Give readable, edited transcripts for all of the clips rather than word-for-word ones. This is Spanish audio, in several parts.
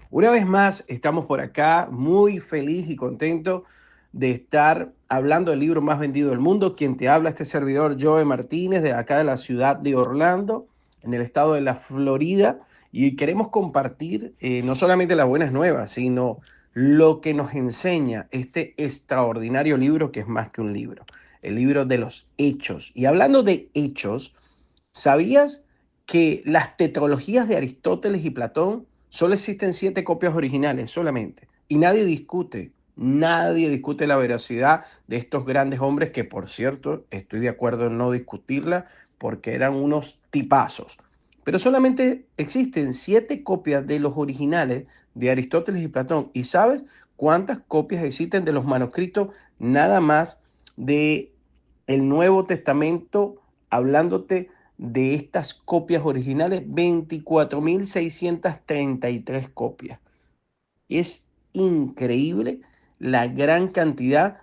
Una vez más, estamos por acá muy feliz y contento de estar hablando del libro más vendido del mundo. Quien te habla, este servidor, Joe Martínez, de acá de la ciudad de Orlando, en el estado de la Florida. Y queremos compartir no solamente las buenas nuevas, sino lo que nos enseña este extraordinario libro que es más que un libro, el libro de los hechos. Y hablando de hechos, ¿sabías que las tetralogías de Aristóteles y Platón solo existen 7 copias originales solamente? Y nadie discute la veracidad de estos grandes hombres que, por cierto, estoy de acuerdo en no discutirla porque eran unos tipazos. Pero solamente existen 7 copias de los originales de Aristóteles y Platón. ¿Y sabes cuántas copias existen de los manuscritos nada más de el Nuevo Testamento, hablándote de estas copias originales? 24.633 copias. Es increíble la gran cantidad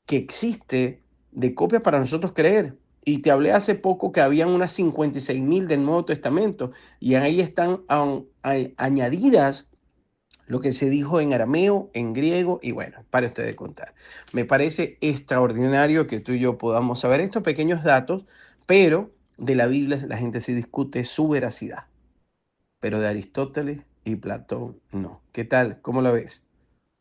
que existe de copias para nosotros creer. Y te hablé hace poco que habían unas 56.000 del Nuevo Testamento y ahí están añadidas lo que se dijo en arameo, en griego, y bueno, para usted de contar. Me parece extraordinario que tú y yo podamos saber estos pequeños datos, pero de la Biblia la gente sí discute su veracidad, pero de Aristóteles y Platón no. ¿Qué tal? ¿Cómo lo ves?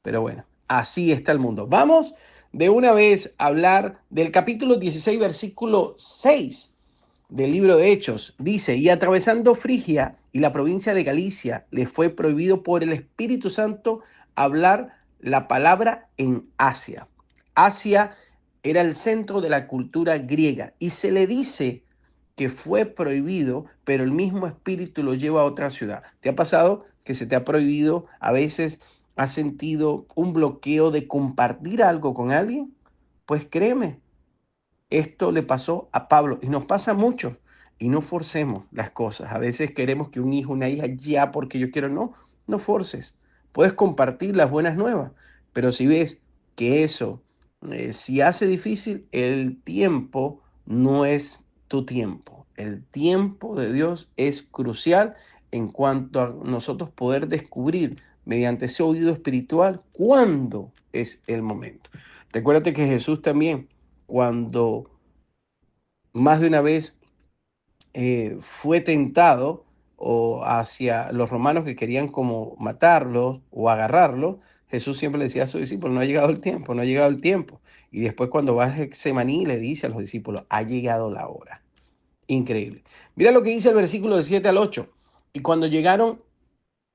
Pero bueno, así está el mundo. Vamos de una vez a hablar del capítulo 16, versículo 6 del libro de Hechos. Dice: y atravesando Frigia y la provincia de Galicia, le fue prohibido por el Espíritu Santo hablar la palabra en Asia. Asia era el centro de la cultura griega y se le dice que fue prohibido, pero el mismo espíritu lo lleva a otra ciudad. ¿Te ha pasado que se te ha prohibido a veces? ¿Has sentido un bloqueo de compartir algo con alguien? Pues créeme, esto le pasó a Pablo y nos pasa mucho. Y no forcemos las cosas. A veces queremos que un hijo, una hija ya porque yo quiero. No, no forces. Puedes compartir las buenas nuevas, pero si ves que eso si hace difícil, el tiempo no es tu tiempo. El tiempo de Dios es crucial en cuanto a nosotros poder descubrir mediante ese oído espiritual cuándo es el momento. Recuérdate que Jesús también, cuando más de una vez fue tentado o hacia los romanos que querían como matarlo o agarrarlo, Jesús siempre le decía a sus discípulos: no ha llegado el tiempo, no ha llegado el tiempo. Y después cuando va a Getsemaní le dice a los discípulos: ha llegado la hora. Increíble. Mira lo que dice el versículo de 7 al 8. Y cuando llegaron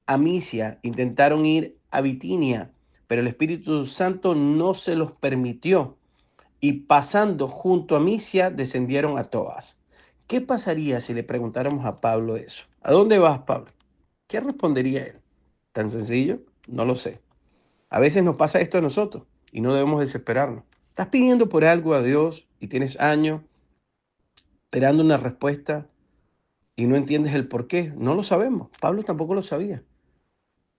a Misia, intentaron ir a Bitinia, pero el Espíritu Santo no se los permitió, y pasando junto a Misia descendieron a Toas. ¿Qué pasaría si le preguntáramos a Pablo eso? ¿A dónde vas, Pablo? ¿Qué respondería él? ¿Tan sencillo? No lo sé. A veces nos pasa esto a nosotros y no debemos desesperarnos. Estás pidiendo por algo a Dios y tienes años esperando una respuesta y no entiendes el por qué. No lo sabemos. Pablo tampoco lo sabía.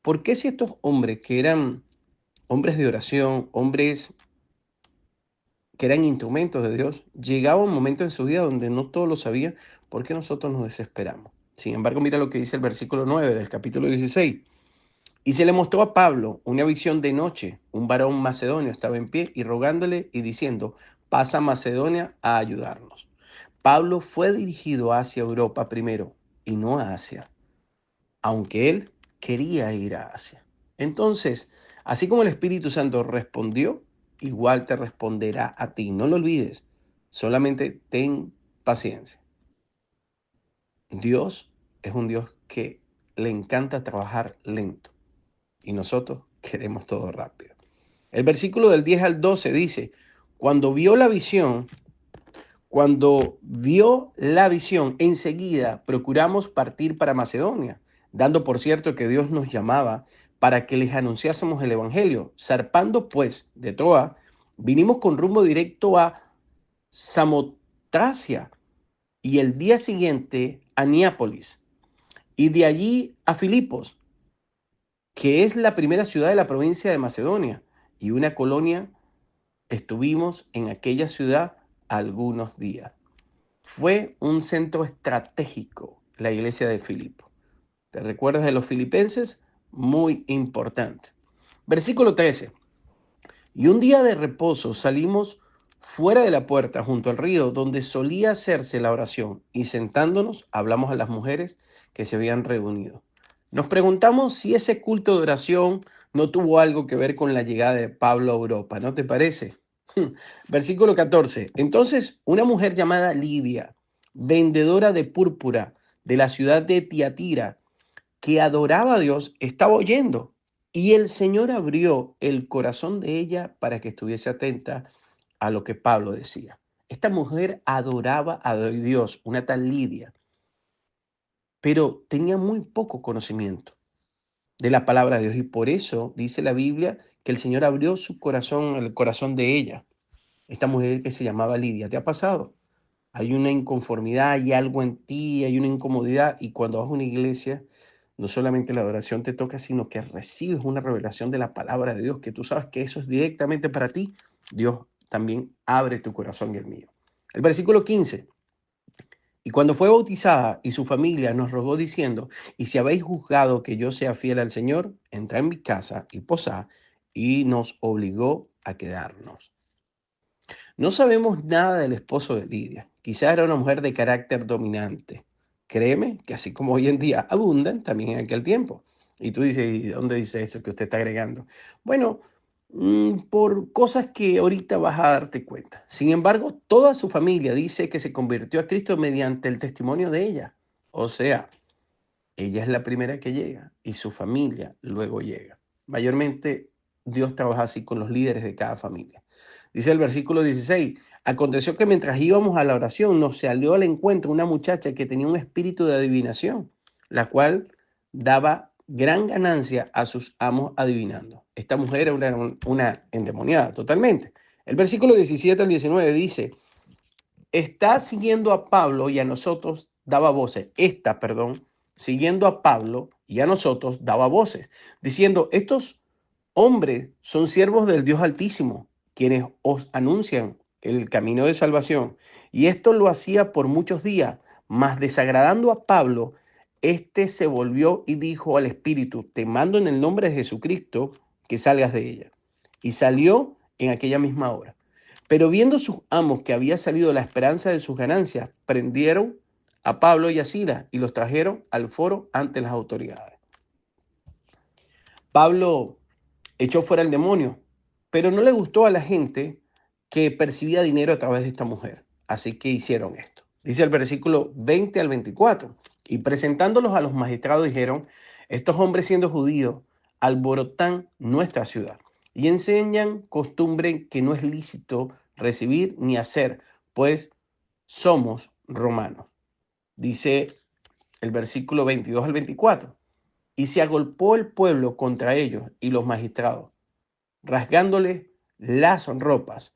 ¿Por qué, si estos hombres que eran hombres de oración, hombres que eran instrumentos de Dios, llegaba un momento en su vida donde no todos lo sabían? ¿Por qué nosotros nos desesperamos? Sin embargo, mira lo que dice el versículo 9 del capítulo 16. Y se le mostró a Pablo una visión de noche. Un varón macedonio estaba en pie y rogándole y diciendo: pasa a Macedonia a ayudarnos. Pablo fue dirigido hacia Europa primero y no a Asia, aunque él quería ir a Asia. Entonces, así como el Espíritu Santo respondió, igual te responderá a ti. No lo olvides, solamente ten paciencia. Dios es un Dios que le encanta trabajar lento y nosotros queremos todo rápido. El versículo del 10 al 12 dice: cuando vio la visión, enseguida procuramos partir para Macedonia, dando por cierto que Dios nos llamaba para que les anunciásemos el Evangelio. Zarpando pues de Troa, vinimos con rumbo directo a Samotracia y el día siguiente a Neápolis y de allí a Filipos, que es la primera ciudad de la provincia de Macedonia y una colonia. Estuvimos en aquella ciudad algunos días. Fue un centro estratégico la iglesia de Filipo. ¿Te recuerdas de los filipenses? muy importante. Versículo 13. Y un día de reposo salimos fuera de la puerta junto al río donde solía hacerse la oración y sentándonos hablamos a las mujeres que se habían reunido. Nos preguntamos si ese culto de oración no tuvo algo que ver con la llegada de Pablo a Europa, ¿no te parece? Versículo 14. Entonces una mujer llamada Lidia, vendedora de púrpura de la ciudad de Tiatira, que adoraba a Dios, estaba oyendo. Y el Señor abrió el corazón de ella para que estuviese atenta a lo que Pablo decía. Esta mujer adoraba a Dios, una tal Lidia, pero tenía muy poco conocimiento de la palabra de Dios. Y por eso dice la Biblia que el Señor abrió su corazón, el corazón de ella. Esta mujer que se llamaba Lidia. ¿Te ha pasado? Hay una inconformidad, hay algo en ti, hay una incomodidad. Y cuando vas a una iglesia, no solamente la adoración te toca, sino que recibes una revelación de la palabra de Dios, que tú sabes que eso es directamente para ti. Dios también abre tu corazón y el mío. El versículo 15. Y cuando fue bautizada y su familia nos rogó diciendo, y si habéis juzgado que yo sea fiel al Señor, entra en mi casa y posá, y nos obligó a quedarnos. No sabemos nada del esposo de Lidia. Quizá era una mujer de carácter dominante. Créeme que así como hoy en día abundan, también en aquel tiempo. Y tú dices, ¿y dónde dice eso que usted está agregando? Bueno, por cosas que ahorita vas a darte cuenta. Sin embargo, toda su familia dice que se convirtió a Cristo mediante el testimonio de ella. O sea, ella es la primera que llega y su familia luego llega. Mayormente Dios trabaja así con los líderes de cada familia. Dice el versículo 16, aconteció que mientras íbamos a la oración nos salió al encuentro una muchacha que tenía un espíritu de adivinación, la cual daba gran ganancia a sus amos adivinando. Esta mujer era una endemoniada totalmente. El versículo 17 al 19 dice, está siguiendo a Pablo y a nosotros daba voces. Esta, perdón, siguiendo a Pablo y a nosotros daba voces, diciendo, estos hombres son siervos del Dios Altísimo, quienes os anuncian el camino de salvación. Y esto lo hacía por muchos días, mas desagradando a Pablo, este se volvió y dijo al Espíritu, te mando en el nombre de Jesucristo que salgas de ella. Y salió en aquella misma hora. Pero viendo sus amos que había salido la esperanza de sus ganancias, prendieron a Pablo y a Silas y los trajeron al foro ante las autoridades. Pablo echó fuera el demonio, pero no le gustó a la gente que percibía dinero a través de esta mujer. Así que hicieron esto. Dice el versículo 20 al 24. Y presentándolos a los magistrados dijeron, estos hombres siendo judíos alborotan nuestra ciudad y enseñan costumbre que no es lícito recibir ni hacer, pues somos romanos. Dice el versículo 22 al 24. Y se agolpó el pueblo contra ellos y los magistrados, rasgándole las ropas,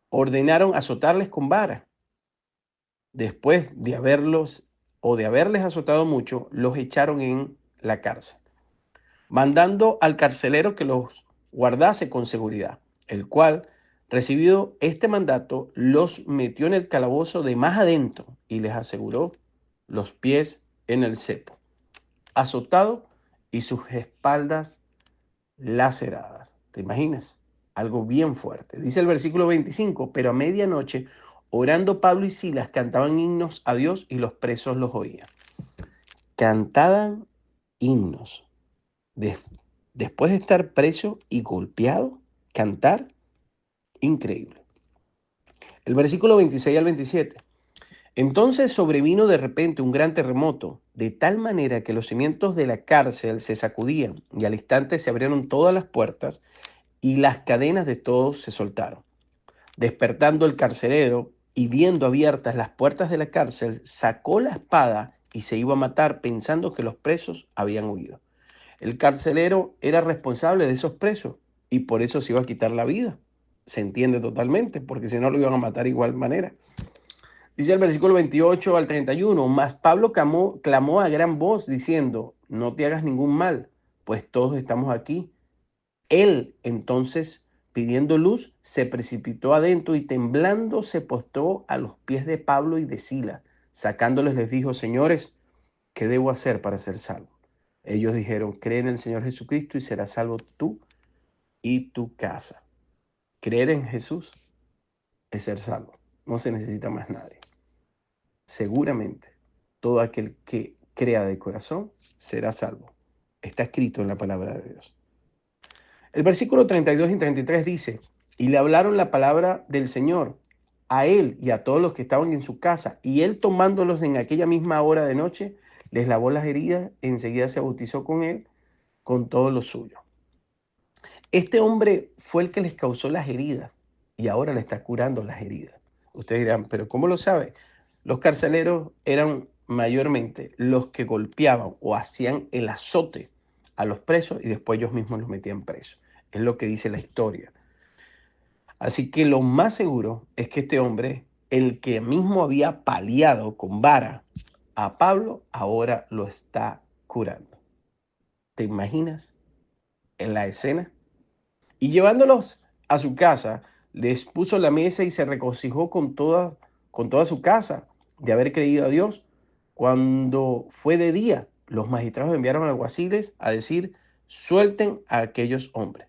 ordenaron azotarles con vara. Después de haberles azotado mucho, los echaron en la cárcel, mandando al carcelero que los guardase con seguridad, el cual, recibido este mandato, los metió en el calabozo de más adentro y les aseguró los pies en el cepo, azotado y sus espaldas laceradas. ¿Te imaginas? Algo bien fuerte. Dice el versículo 25, pero a medianoche, orando Pablo y Silas, cantaban himnos a Dios y los presos los oían. Cantaban himnos. Después de estar preso y golpeado, cantar, increíble. El versículo 26 al 27. Entonces sobrevino de repente un gran terremoto, de tal manera que los cimientos de la cárcel se sacudían y al instante se abrieron todas las puertas y las cadenas de todos se soltaron. Despertando el carcelero y viendo abiertas las puertas de la cárcel, sacó la espada y se iba a matar pensando que los presos habían huido. El carcelero era responsable de esos presos y por eso se iba a quitar la vida. Se entiende totalmente, porque si no lo iban a matar de igual manera. Dice el versículo 28 al 31, mas Pablo clamó a gran voz diciendo, no te hagas ningún mal, pues todos estamos aquí. Él entonces, pidiendo luz, se precipitó adentro y temblando se postró a los pies de Pablo y de Silas. Sacándoles les dijo, señores, ¿qué debo hacer para ser salvo? Ellos dijeron, cree en el Señor Jesucristo y serás salvo tú y tu casa. Creer en Jesús es ser salvo. No se necesita más nadie. Seguramente todo aquel que crea de corazón será salvo. Está escrito en la palabra de Dios. El versículo 32 y 33 dice, y le hablaron la palabra del Señor a él y a todos los que estaban en su casa, y él tomándolos en aquella misma hora de noche, les lavó las heridas, enseguida se bautizó con él, con todo lo suyo. Este hombre fue el que les causó las heridas y ahora le está curando las heridas. Ustedes dirán, pero ¿cómo lo sabe? Los carceleros eran mayormente los que golpeaban o hacían el azote a los presos y después ellos mismos los metían presos. Es lo que dice la historia. Así que lo más seguro es que este hombre, el que mismo había paliado con vara a Pablo, ahora lo está curando. ¿Te imaginas en la escena? Y llevándolos a su casa, les puso la mesa y se regocijó con toda su casa de haber creído a Dios. Cuando fue de día, los magistrados enviaron alguaciles a decir, suelten a aquellos hombres.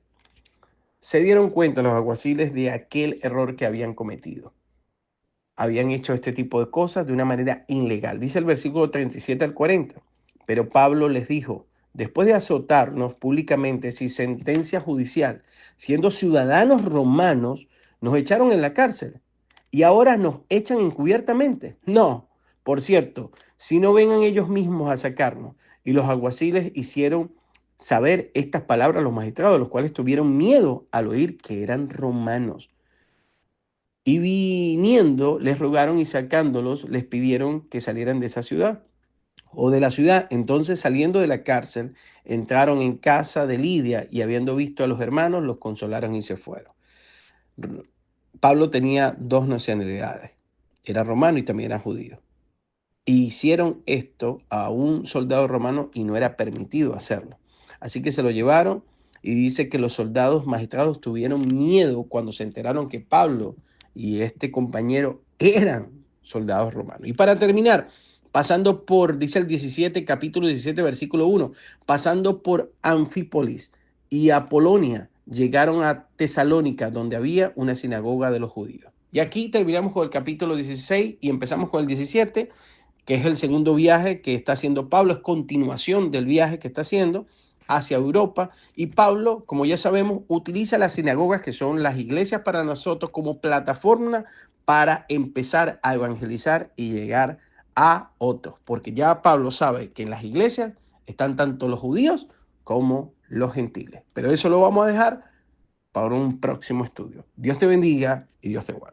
Se dieron cuenta los alguaciles de aquel error que habían cometido. Habían hecho este tipo de cosas de una manera ilegal. Dice el versículo 37 al 40. Pero Pablo les dijo, después de azotarnos públicamente sin sentencia judicial, siendo ciudadanos romanos, nos echaron en la cárcel y ahora nos echan encubiertamente. No, por cierto, si no vengan ellos mismos a sacarnos. Y los alguaciles hicieron saber estas palabras a los magistrados, los cuales tuvieron miedo al oír que eran romanos. Y viniendo, les rogaron y sacándolos, les pidieron que salieran de esa ciudad o de la ciudad. Entonces, saliendo de la cárcel, entraron en casa de Lidia y habiendo visto a los hermanos, los consolaron y se fueron. Pablo tenía dos nacionalidades, era romano y también era judío. Y hicieron esto a un soldado romano y no era permitido hacerlo. Así que se lo llevaron y dice que los soldados magistrados tuvieron miedo cuando se enteraron que Pablo y este compañero eran soldados romanos. Y para terminar, pasando por, dice el 17, capítulo 17, versículo 1, pasando por Anfípolis y Apolonia, llegaron a Tesalónica, donde había una sinagoga de los judíos. Y aquí terminamos con el capítulo 16 y empezamos con el 17, que es el segundo viaje que está haciendo Pablo, es continuación del viaje que está haciendo hacia Europa. Y Pablo, como ya sabemos, utiliza las sinagogas, que son las iglesias para nosotros, como plataforma para empezar a evangelizar y llegar a otros. Porque ya Pablo sabe que en las iglesias están tanto los judíos como los gentiles. Pero eso lo vamos a dejar para un próximo estudio. Dios te bendiga y Dios te guarde.